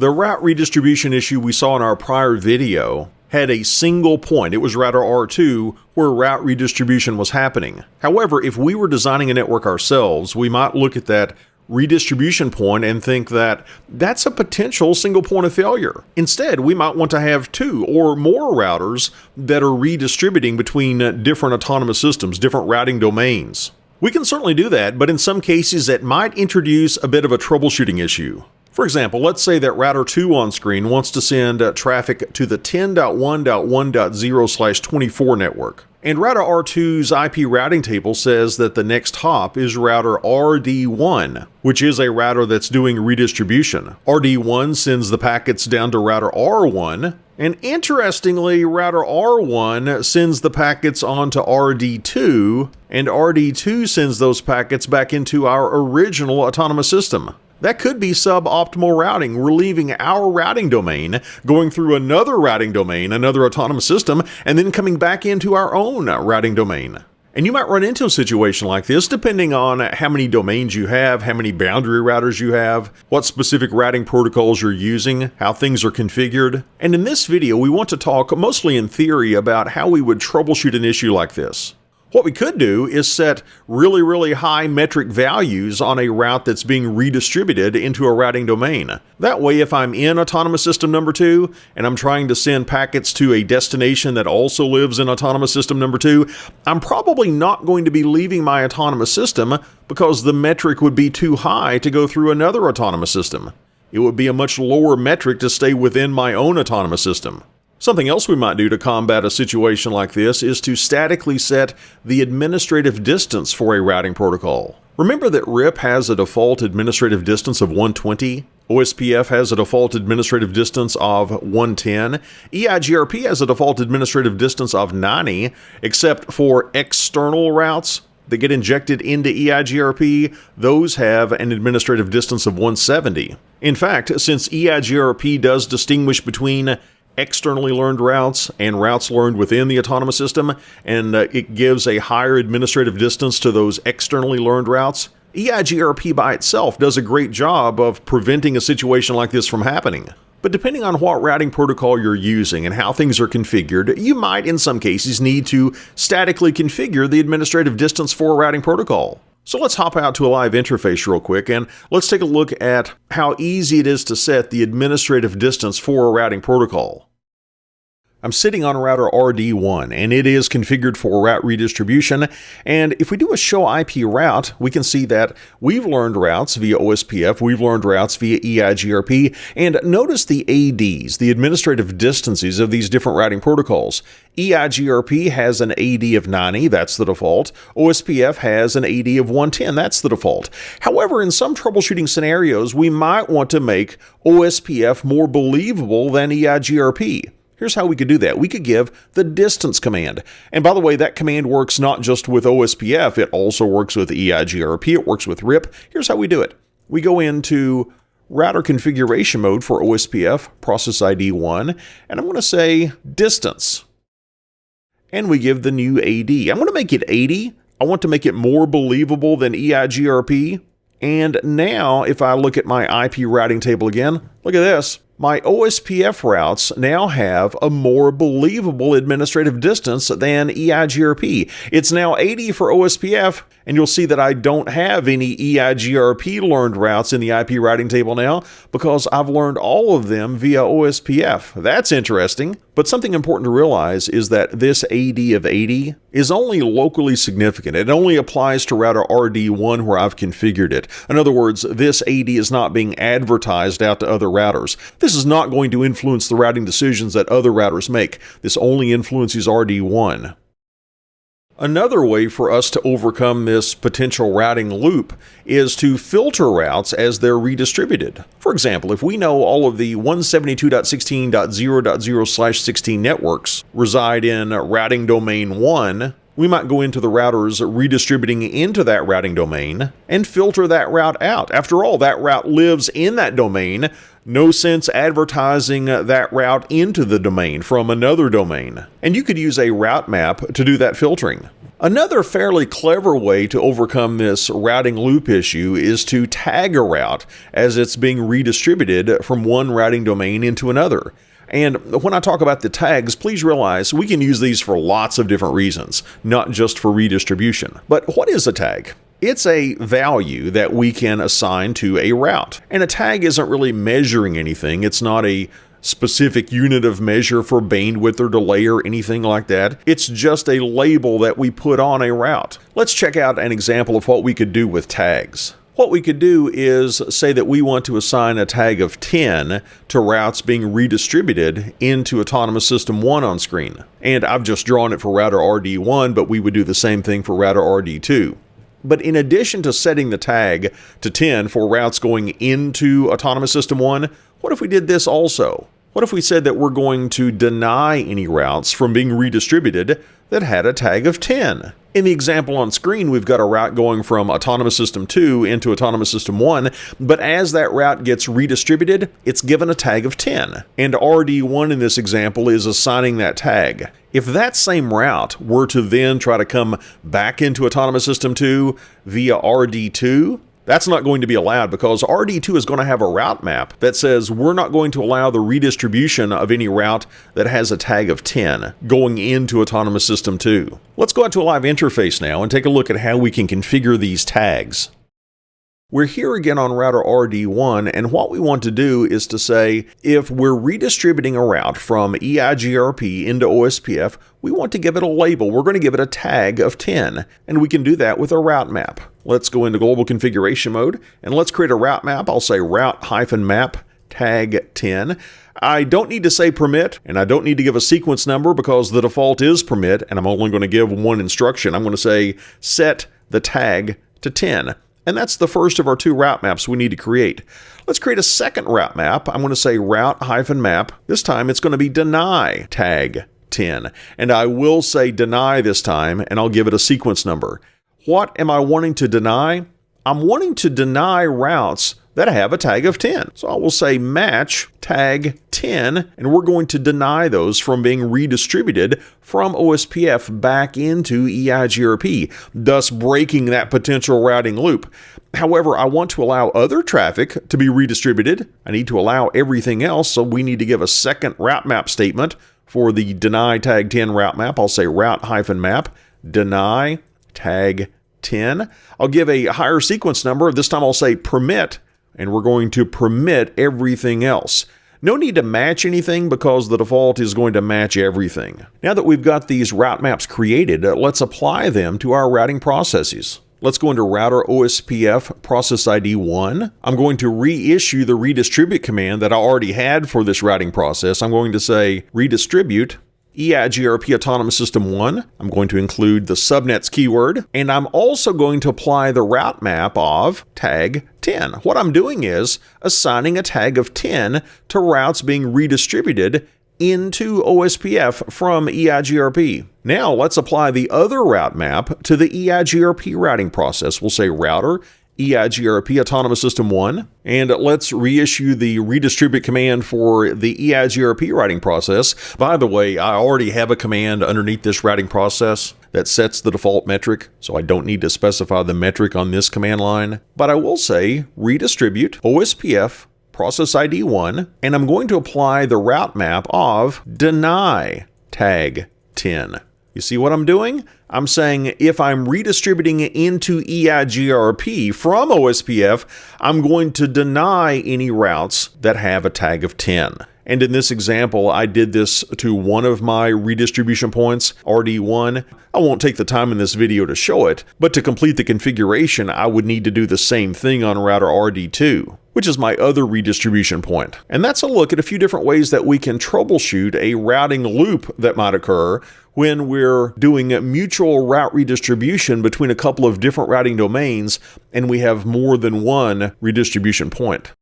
The route redistribution issue we saw in our prior video had a single point. It was router R2 where route redistribution was happening. However, if we were designing a network ourselves, we might look at that redistribution point and think that that's a potential single point of failure. Instead, we might want to have two or more routers that are redistributing between different autonomous systems, different routing domains. We can certainly do that, but in some cases it might introduce a bit of a troubleshooting issue. For example, let's say that router 2 on screen wants to send traffic to the 10.1.1.0/24 network. And router R2's IP routing table says that the next hop is router RD1, which is a router that's doing redistribution. RD1 sends the packets down to router R1, and interestingly, router R1 sends the packets on to RD2, and RD2 sends those packets back into our original autonomous system. That could be suboptimal routing. We're leaving our routing domain, going through another routing domain, another autonomous system, and then coming back into our own routing domain. And you might run into a situation like this depending on how many domains you have, how many boundary routers you have, what specific routing protocols you're using, how things are configured. And in this video, we want to talk mostly in theory about how we would troubleshoot an issue like this. What we could do is set really high metric values on a route that's being redistributed into a routing domain. That way, if I'm in autonomous system number 2 and I'm trying to send packets to a destination that also lives in autonomous system number 2, I'm probably not going to be leaving my autonomous system because the metric would be too high to go through another autonomous system. It would be a much lower metric to stay within my own autonomous system. Something else we might do to combat a situation like this is to statically set the administrative distance for a routing protocol. Remember that RIP has a default administrative distance of 120, OSPF has a default administrative distance of 110, EIGRP has a default administrative distance of 90, except for external routes that get injected into EIGRP, those have an administrative distance of 170. In fact, since EIGRP does distinguish between externally learned routes and routes learned within the autonomous system, and it gives a higher administrative distance to those externally learned routes, EIGRP by itself does a great job of preventing a situation like this from happening. But depending on what routing protocol you're using and how things are configured, you might in some cases need to statically configure the administrative distance for a routing protocol. So let's hop out to a live interface real quick and let's take a look at how easy it is to set the administrative distance for a routing protocol. I'm sitting on router RD1 and it is configured for route redistribution, and if we do a show IP route, we can see that we've learned routes via OSPF, we've learned routes via EIGRP, and notice the ADs, the administrative distances of these different routing protocols. EIGRP has an AD of 90, that's the default. OSPF has an AD of 110, that's the default. However, in some troubleshooting scenarios, we might want to make OSPF more believable than EIGRP. Here's how we could do that. We could give the distance command. And by the way, that command works not just with OSPF, it also works with EIGRP, it works with RIP. Here's how we do it. We go into router configuration mode for OSPF, process ID 1, and I'm going to say distance. And we give the new AD. I'm going to make it 80. I want to make it more believable than EIGRP. And now, if I look at my IP routing table again, look at this. My OSPF routes now have a more believable administrative distance than EIGRP. It's now 80 for OSPF, and you'll see that I don't have any EIGRP learned routes in the IP routing table now because I've learned all of them via OSPF. That's interesting. But something important to realize is that this AD of 80 is only locally significant. It only applies to router RD1 where I've configured it. In other words, this AD is not being advertised out to other routers. This is not going to influence the routing decisions that other routers make. This only influences RD1. Another way for us to overcome this potential routing loop is to filter routes as they're redistributed. For example, if we know all of the 172.16.0.0/16 networks reside in routing domain 1, we might go into the routers redistributing into that routing domain and filter that route out. After all, that route lives in that domain. No sense advertising that route into the domain from another domain. And you could use a route map to do that filtering. Another fairly clever way to overcome this routing loop issue is to tag a route as it's being redistributed from one routing domain into another. And when I talk about the tags, please realize we can use these for lots of different reasons, not just for redistribution. But what is a tag? It's a value that we can assign to a route. And a tag isn't really measuring anything. It's not a specific unit of measure for bandwidth or delay or anything like that. It's just a label that we put on a route. Let's check out an example of what we could do with tags. What we could do is say that we want to assign a tag of 10 to routes being redistributed into Autonomous System 1 on screen. And I've just drawn it for router RD1, but we would do the same thing for router RD2. But in addition to setting the tag to 10 for routes going into Autonomous System 1, what if we did this also? What if we said that we're going to deny any routes from being redistributed that had a tag of 10? In the example on screen, we've got a route going from Autonomous System 2 into Autonomous System 1, but as that route gets redistributed, it's given a tag of 10. And RD1 in this example is assigning that tag. If that same route were to then try to come back into Autonomous System 2 via RD2, that's not going to be allowed because RD2 is going to have a route map that says we're not going to allow the redistribution of any route that has a tag of 10 going into Autonomous System 2. Let's go out to a live interface now and take a look at how we can configure these tags. We're here again on router RD1, and what we want to do is to say if we're redistributing a route from EIGRP into OSPF, we want to give it a label. We're going to give it a tag of 10, and we can do that with a route map. Let's go into global configuration mode, and let's create a route map. I'll say route-map tag 10. I don't need to say permit, and I don't need to give a sequence number because the default is permit, and I'm only going to give one instruction. I'm going to say set the tag to 10. And that's the first of our two route maps we need to create. Let's create a second route map. I'm going to say route-map. This time it's going to be deny tag 10. And I will say deny this time, and I'll give it a sequence number. What am I wanting to deny? I'm wanting to deny routes that have a tag of 10. So I will say match tag 10, and we're going to deny those from being redistributed from OSPF back into EIGRP, thus breaking that potential routing loop. However, I want to allow other traffic to be redistributed. I need to allow everything else, so we need to give a second route map statement for the deny tag 10 route map. I'll say route-map deny tag 10. I'll give a higher sequence number. This time I'll say permit, and we're going to permit everything else. No need to match anything because the default is going to match everything. Now that we've got these route maps created, let's apply them to our routing processes. Let's go into router OSPF process ID 1. I'm going to reissue the redistribute command that I already had for this routing process. I'm going to say redistribute EIGRP Autonomous System 1. I'm going to include the subnets keyword, and I'm also going to apply the route map of tag 10. What I'm doing is assigning a tag of 10 to routes being redistributed into OSPF from EIGRP. Now let's apply the other route map to the EIGRP routing process. We'll say router EIGRP Autonomous System 1, and let's reissue the redistribute command for the EIGRP routing process. By the way, I already have a command underneath this routing process that sets the default metric, so I don't need to specify the metric on this command line. But I will say redistribute OSPF process ID 1, and I'm going to apply the route map of deny tag 10. You see what I'm doing? I'm saying if I'm redistributing it into EIGRP from OSPF, I'm going to deny any routes that have a tag of 10. And in this example, I did this to one of my redistribution points, RD1. I won't take the time in this video to show it, but to complete the configuration, I would need to do the same thing on router RD2, which is my other redistribution point. And that's a look at a few different ways that we can troubleshoot a routing loop that might occur when we're doing a mutual route redistribution between a couple of different routing domains and we have more than one redistribution point.